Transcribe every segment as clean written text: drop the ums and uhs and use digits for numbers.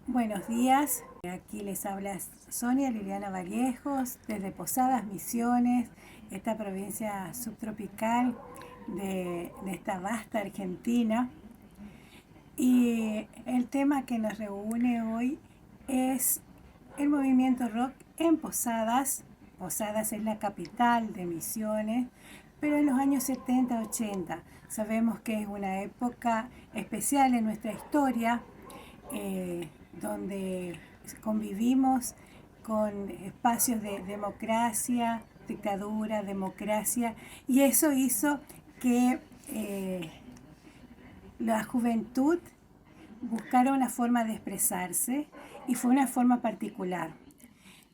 Buenos días, aquí les habla Sonia Liliana Vallejos desde Posadas Misiones, esta provincia subtropical de esta vasta Argentina. Y el tema que nos reúne hoy es el movimiento rock en Posadas. Posadas es la capital de Misiones, pero en los años 70-80 sabemos que es una época especial en nuestra historia, donde convivimos con espacios de democracia, dictadura, democracia, y eso hizo que la juventud buscara una forma de expresarse y fue una forma particular.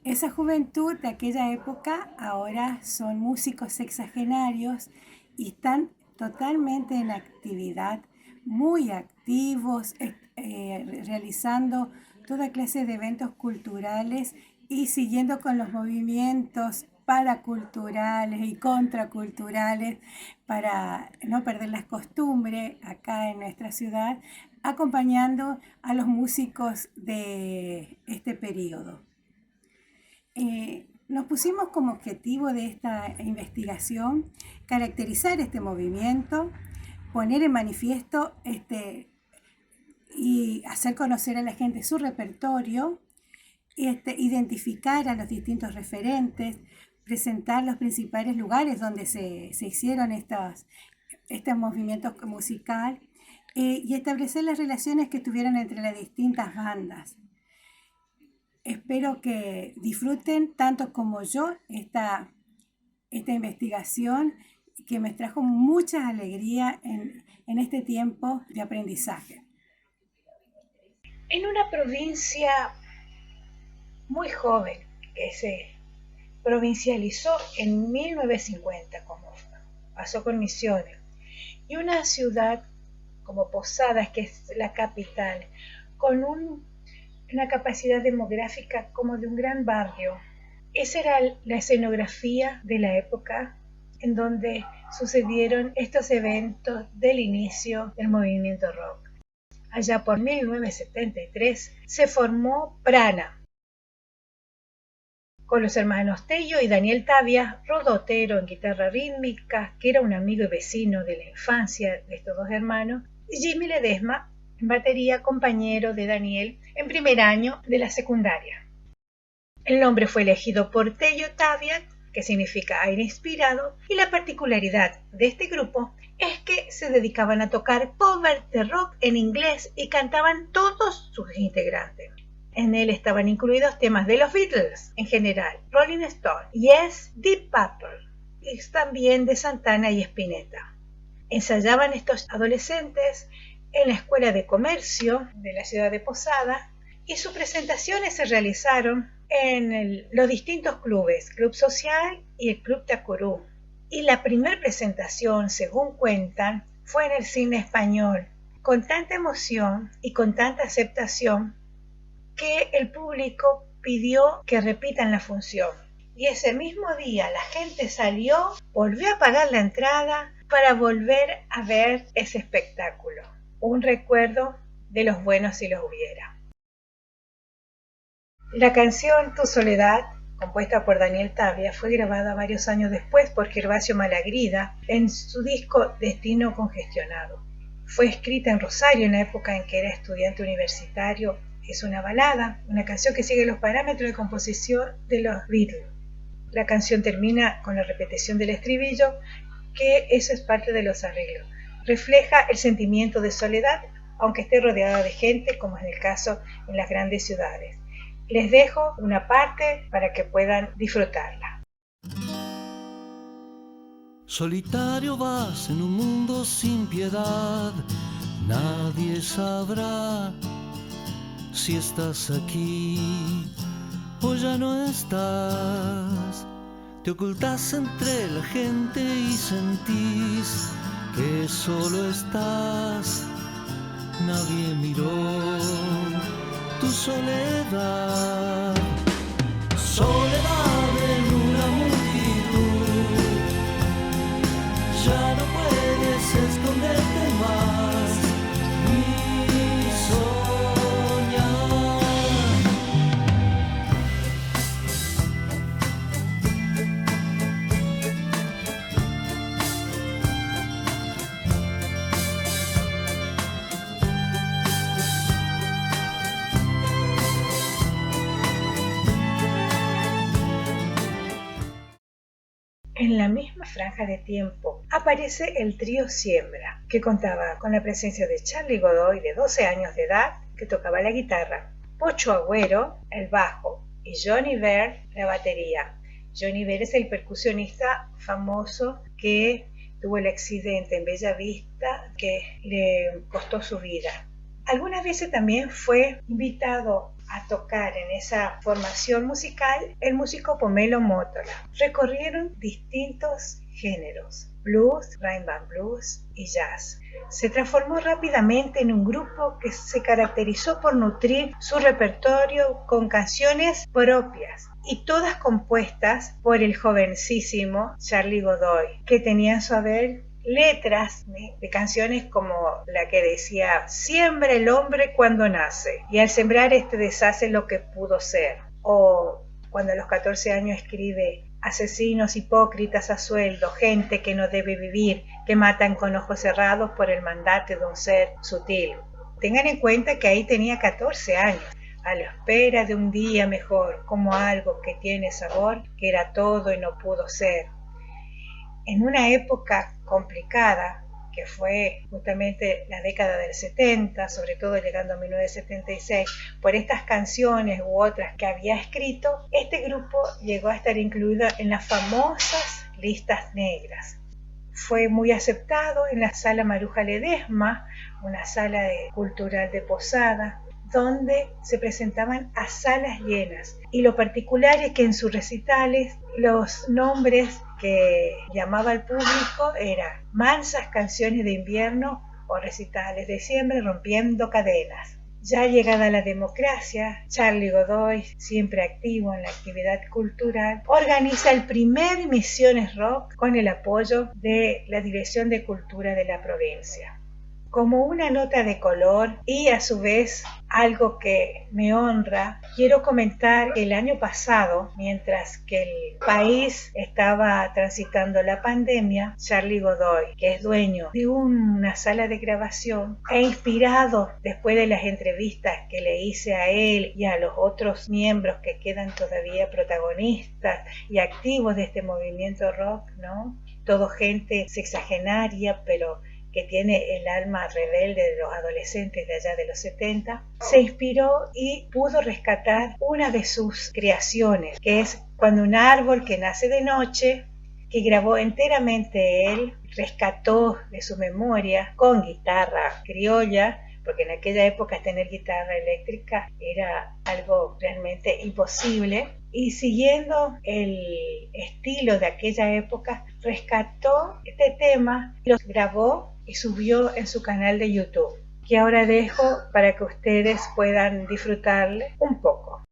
Esa juventud de aquella época ahora son músicos sexagenarios y están totalmente en actividad, muy activos, realizando toda clase de eventos culturales y siguiendo con los movimientos paraculturales y contraculturales para no perder las costumbres acá en nuestra ciudad, acompañando a los músicos de este periodo. Nos pusimos como objetivo de esta investigación caracterizar este movimiento, poner en manifiesto y hacer conocer a la gente su repertorio, identificar a los distintos referentes, presentar los principales lugares donde se hicieron estos movimientos musicales, y establecer las relaciones que tuvieron entre las distintas bandas. Espero que disfruten tanto como yo esta investigación, que me trajo mucha alegría en este tiempo de aprendizaje. En una provincia muy joven que se provincializó en 1950, como pasó con Misiones, y una ciudad como Posadas, que es la capital, con una capacidad demográfica como de un gran barrio. Esa era la escenografía de la época en donde sucedieron estos eventos del inicio del movimiento rock. Allá por 1973 se formó Prana, con los hermanos Tello y Daniel Tavia, Rodo Otero en guitarra rítmica, que era un amigo y vecino de la infancia de estos dos hermanos, y Jimmy Ledesma en batería, compañero de Daniel en primer año de la secundaria. El nombre fue elegido por Tello Tavia, que significa aire inspirado, y la particularidad de este grupo es que se dedicaban a tocar cover de rock en inglés y cantaban todos sus integrantes. En él estaban incluidos temas de los Beatles en general, Rolling Stone, Yes, Deep Purple, y también de Santana y Spinetta. Ensayaban estos adolescentes en la Escuela de Comercio de la ciudad de Posada, y sus presentaciones se realizaron en los distintos clubes, Club Social y el Club Tacurú. Y la primera presentación, según cuentan, fue en el Cine Español, con tanta emoción y con tanta aceptación que el público pidió que repitan la función. Y ese mismo día la gente salió, volvió a pagar la entrada para volver a ver ese espectáculo. Un recuerdo de los buenos si los hubiera. La canción Tu Soledad, compuesta por Daniel Tavia, fue grabada varios años después por Gervasio Malagrida en su disco Destino Congestionado. Fue escrita en Rosario en la época en que era estudiante universitario. Es una balada, una canción que sigue los parámetros de composición de los Beatles. La canción termina con la repetición del estribillo, que eso es parte de los arreglos. Refleja el sentimiento de soledad, aunque esté rodeada de gente, como es el caso en las grandes ciudades. Les dejo una parte para que puedan disfrutarla. Solitario vas en un mundo sin piedad, nadie sabrá si estás aquí o ya no estás. Te ocultas entre la gente y sentís que solo estás. Nadie miró tu soledad. Soledad en una multitud, ya no puedes esconderte más ni soñar. En la misma franja de tiempo aparece el trío Siembra, que contaba con la presencia de Charly Godoy, de 12 años de edad, que tocaba la guitarra, Pocho Agüero, el bajo, y Johnny Bert, la batería. Johnny Bert es el percusionista famoso que tuvo el accidente en Bella Vista que le costó su vida. Algunas veces también fue invitado a tocar en esa formación musical el músico Pomelo Mótola. Recorrieron distintos géneros: blues, rhythm and blues y jazz. Se transformó rápidamente en un grupo que se caracterizó por nutrir su repertorio con canciones propias y todas compuestas por el jovencísimo Charly Godoy, que tenía en su haber letras de canciones como la que decía: siembra el hombre cuando nace, y al sembrar deshace lo que pudo ser. O cuando a los 14 años escribe: asesinos hipócritas a sueldo, gente que no debe vivir, que matan con ojos cerrados por el mandato de un ser sutil. Tengan en cuenta que ahí tenía 14 años, a la espera de un día mejor, como algo que tiene sabor, que era todo y no pudo ser. En una época complicada, que fue justamente la década del 70, sobre todo llegando a 1976, por estas canciones u otras que había escrito, este grupo llegó a estar incluido en las famosas listas negras. Fue muy aceptado en la Sala Maruja Ledesma, una sala cultural de Posada, donde se presentaban a salas llenas. Y lo particular es que en sus recitales los nombres que llamaba al público eran mansas canciones de invierno o recitales de siembra rompiendo cadenas. Ya llegada la democracia, Charly Godoy, siempre activo en la actividad cultural, organiza el primer Misiones Rock con el apoyo de la Dirección de Cultura de la provincia. Como una nota de color y a su vez algo que me honra, quiero comentar que el año pasado, mientras que el país estaba transitando la pandemia, Charly Godoy, que es dueño de una sala de grabación, e inspirado después de las entrevistas que le hice a él y a los otros miembros que quedan todavía protagonistas y activos de este movimiento rock, ¿no? Todo gente sexagenaria, pero que tiene el alma rebelde de los adolescentes de allá de los 70, se inspiró y pudo rescatar una de sus creaciones, que es Cuando un árbol que nace de noche, que grabó enteramente él, rescató de su memoria con guitarra criolla, porque en aquella época tener guitarra eléctrica era algo realmente imposible, y siguiendo el estilo de aquella época, rescató este tema, lo grabó y subió en su canal de YouTube, que ahora dejo para que ustedes puedan disfrutarle un poco.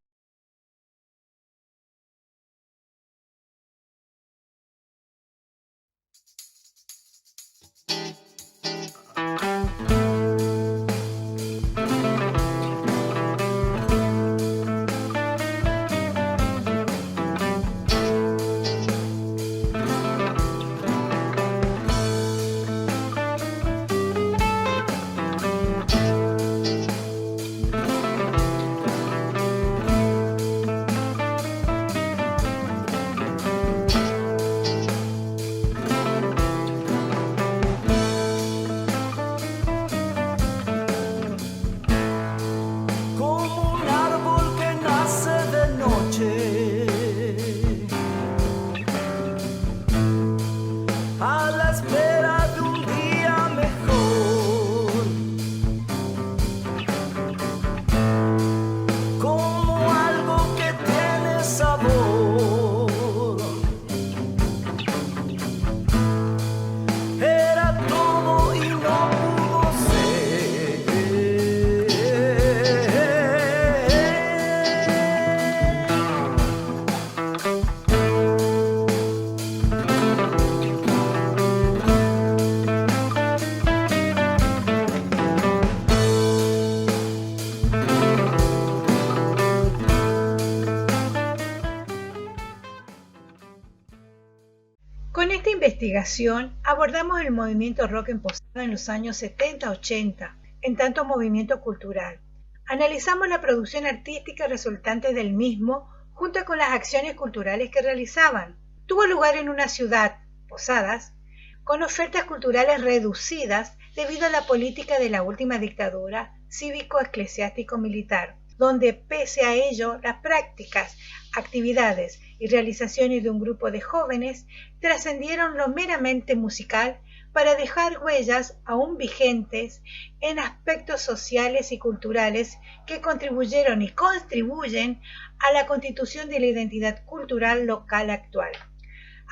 Con esta investigación abordamos el movimiento rock en Posada en los años 70-80, en tanto movimiento cultural. Analizamos la producción artística resultante del mismo junto con las acciones culturales que realizaban. tuvo lugar en una ciudad, Posadas, con ofertas culturales reducidas debido a la política de la última dictadura cívico-eclesiástico-militar, donde pese a ello las prácticas, actividades y realizaciones de un grupo de jóvenes trascendieron lo meramente musical para dejar huellas aún vigentes en aspectos sociales y culturales que contribuyeron y contribuyen a la constitución de la identidad cultural local actual.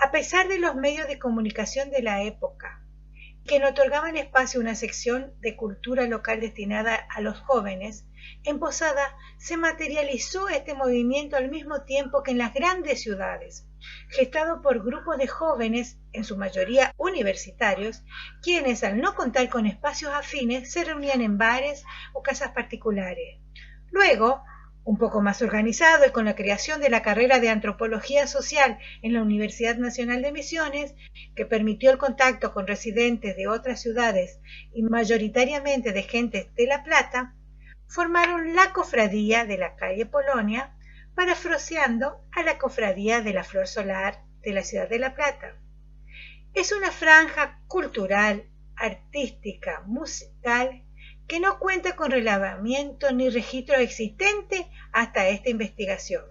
A pesar de los medios de comunicación de la época, que no otorgaban espacio a una sección de cultura local destinada a los jóvenes, en Posada se materializó este movimiento al mismo tiempo que en las grandes ciudades, gestado por grupos de jóvenes, en su mayoría universitarios, quienes al no contar con espacios afines se reunían en bares o casas particulares. Luego, un poco más organizado y con la creación de la carrera de Antropología Social en la Universidad Nacional de Misiones, que permitió el contacto con residentes de otras ciudades y mayoritariamente de gente de La Plata, formaron la Cofradía de la Calle Polonia, parafraseando a la Cofradía de la Flor Solar de la ciudad de La Plata. Es una franja cultural, artística, musical, que no cuenta con relevamiento ni registro existente hasta esta investigación.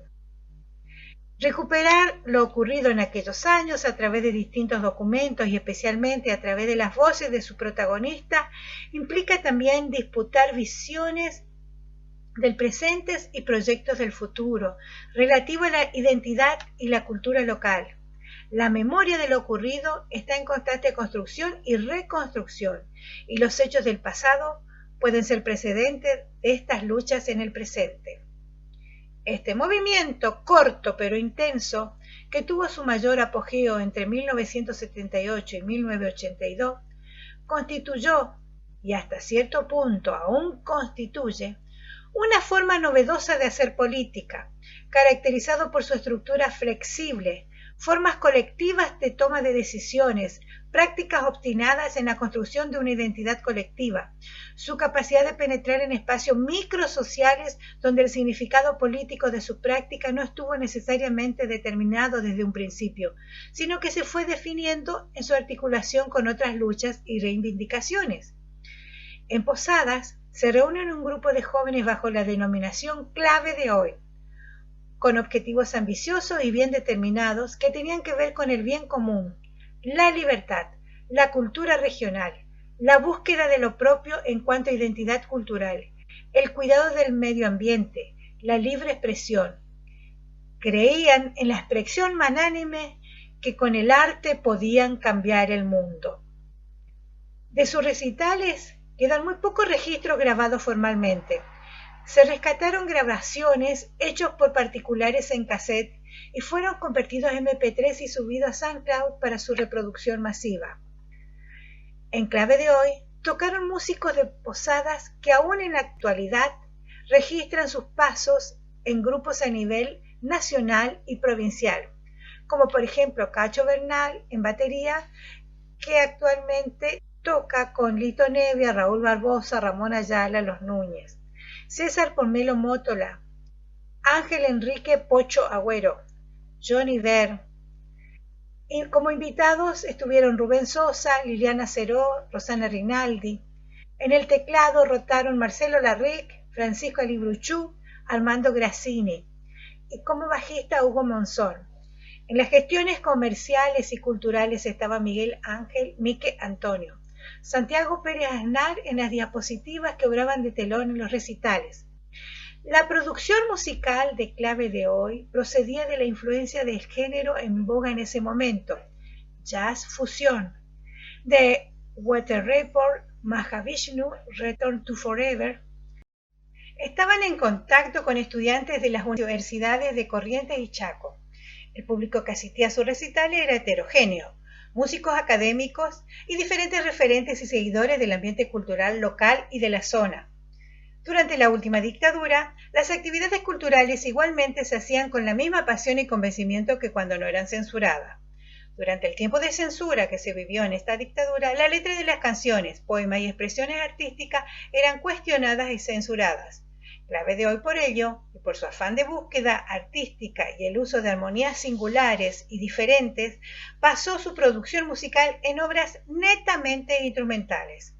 Recuperar lo ocurrido en aquellos años a través de distintos documentos y especialmente a través de las voces de su protagonista implica también disputar visiones del presente y proyectos del futuro relativo a la identidad y la cultura local. La memoria de lo ocurrido está en constante construcción y reconstrucción y los hechos del pasado pueden ser precedentes de estas luchas en el presente. Este movimiento, corto pero intenso, que tuvo su mayor apogeo entre 1978 y 1982, constituyó, y hasta cierto punto aún constituye, una forma novedosa de hacer política, caracterizado por su estructura flexible, formas colectivas de toma de decisiones, prácticas obstinadas en la construcción de una identidad colectiva, su capacidad de penetrar en espacios microsociales donde el significado político de su práctica no estuvo necesariamente determinado desde un principio, sino que se fue definiendo en su articulación con otras luchas y reivindicaciones. En Posadas se reúnen un grupo de jóvenes bajo la denominación Clave de Hoy, con objetivos ambiciosos y bien determinados que tenían que ver con el bien común, la libertad, la cultura regional, la búsqueda de lo propio en cuanto a identidad cultural, el cuidado del medio ambiente, la libre expresión. Creían en la expresión magnánime que con el arte podían cambiar el mundo. De sus recitales quedan muy pocos registros grabados formalmente. Se rescataron grabaciones hechas por particulares en cassette y fueron convertidos en MP3 y subidos a SoundCloud para su reproducción masiva. En Clave de Hoy tocaron músicos de Posadas que aún en la actualidad registran sus pasos en grupos a nivel nacional y provincial, como por ejemplo Cacho Bernal en batería, que actualmente toca con Lito Nevia, Raúl Barbosa, Ramón Ayala, Los Núñez, César Pomelo Mótola, Ángel Enrique Pocho Agüero, Johnny Ver. Y como invitados estuvieron Rubén Sosa, Liliana Ceró, Rosana Rinaldi. En el teclado rotaron Marcelo Larric, Francisco Alibruchú, Armando Grassini y como bajista Hugo Monzón. En las gestiones comerciales y culturales estaba Miguel Ángel Mique Antonio, Santiago Pérez Aznar en las diapositivas que obraban de telón en los recitales. La producción musical de Clave de Hoy procedía de la influencia del género en boga en ese momento, jazz fusión, de Weather Report, Mahavishnu, Return to Forever. Estaban en contacto con estudiantes de las universidades de Corrientes y Chaco. El público que asistía a sus recitales era heterogéneo, músicos académicos y diferentes referentes y seguidores del ambiente cultural local y de la zona. Durante la última dictadura, las actividades culturales igualmente se hacían con la misma pasión y convencimiento que cuando no eran censuradas. Durante el tiempo de censura que se vivió en esta dictadura, la letra de las canciones, poemas y expresiones artísticas eran cuestionadas y censuradas. Clave de Hoy por ello, y por su afán de búsqueda artística y el uso de armonías singulares y diferentes, basó su producción musical en obras netamente instrumentales.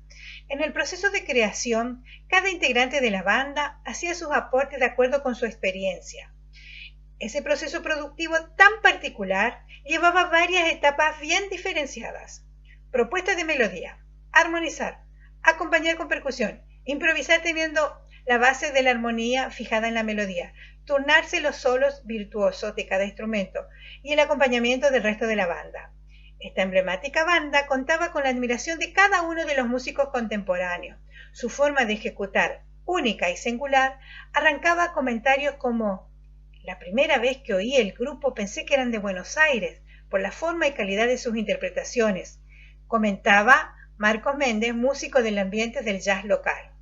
En el proceso de creación, cada integrante de la banda hacía sus aportes de acuerdo con su experiencia. Ese proceso productivo tan particular llevaba varias etapas bien diferenciadas. Propuesta de melodía, armonizar, acompañar con percusión, improvisar teniendo la base de la armonía fijada en la melodía, turnarse los solos virtuosos de cada instrumento y el acompañamiento del resto de la banda. Esta emblemática banda contaba con la admiración de cada uno de los músicos contemporáneos. Su forma de ejecutar, única y singular, arrancaba comentarios como: la primera vez que oí el grupo pensé que eran de Buenos Aires, por la forma y calidad de sus interpretaciones, comentaba Marcos Méndez, músico del ambiente del jazz local.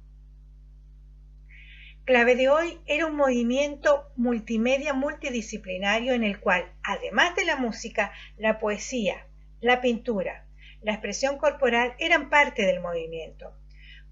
Clave de Hoy era un movimiento multimedia multidisciplinario en el cual, además de la música, la poesía, la pintura, la expresión corporal eran parte del movimiento.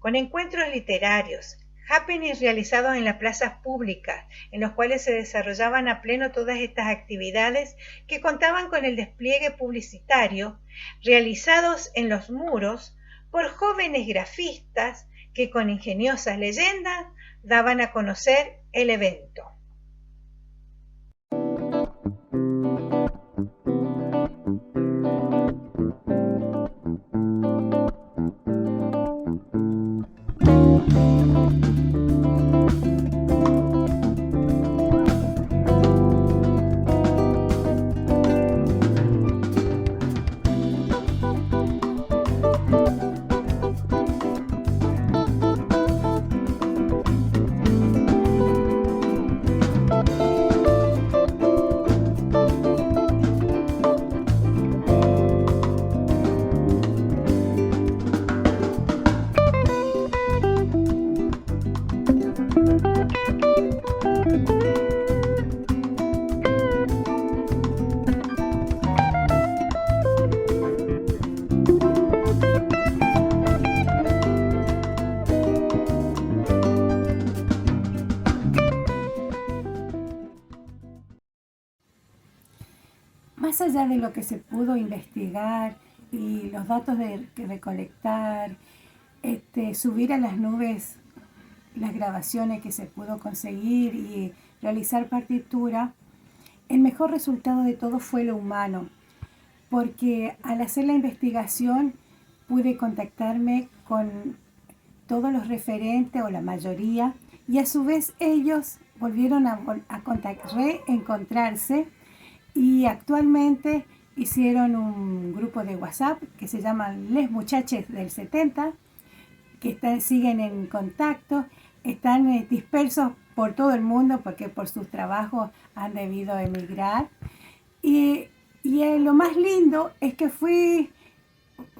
Con encuentros literarios, happenings realizados en las plazas públicas, en los cuales se desarrollaban a pleno todas estas actividades que contaban con el despliegue publicitario, realizados en los muros por jóvenes grafistas que con ingeniosas leyendas daban a conocer el evento. Más allá de lo que se pudo investigar y los datos de recolectar, subir a las nubes las grabaciones que se pudo conseguir y realizar partitura, el mejor resultado de todo fue lo humano, porque al hacer la investigación pude contactarme con todos los referentes o la mayoría, y a su vez ellos volvieron a reencontrarse y actualmente hicieron un grupo de WhatsApp que se llaman Les Muchaches del 70, que siguen en contacto, están dispersos por todo el mundo porque por sus trabajos han debido emigrar. Y lo más lindo es que fui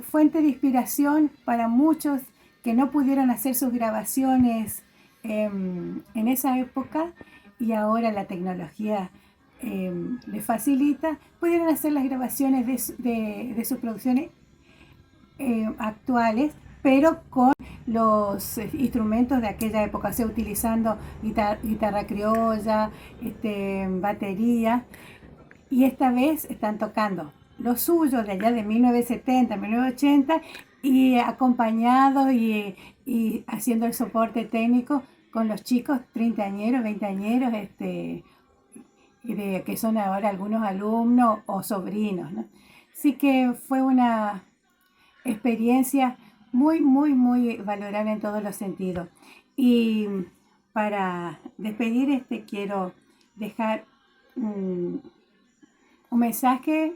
fuente de inspiración para muchos que no pudieron hacer sus grabaciones en esa época, y ahora la tecnología les facilita, pudieron hacer las grabaciones de sus producciones actuales, pero con los instrumentos de aquella época, o sea, utilizando guitarra criolla, batería, y esta vez están tocando lo suyo de allá de 1970, 1980, y acompañados y haciendo el soporte técnico con los chicos treintañeros, veinteañeros, que son ahora algunos alumnos o sobrinos, ¿no? Así que fue una experiencia muy, muy, muy valorable en todos los sentidos. Y para despedir, quiero dejar un mensaje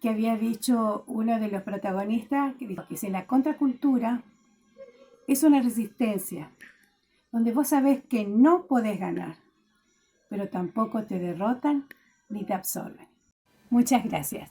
que había dicho uno de los protagonistas, que dijo que si la contracultura es una resistencia, donde vos sabés que no podés ganar, pero tampoco te derrotan ni te absorben. Muchas gracias.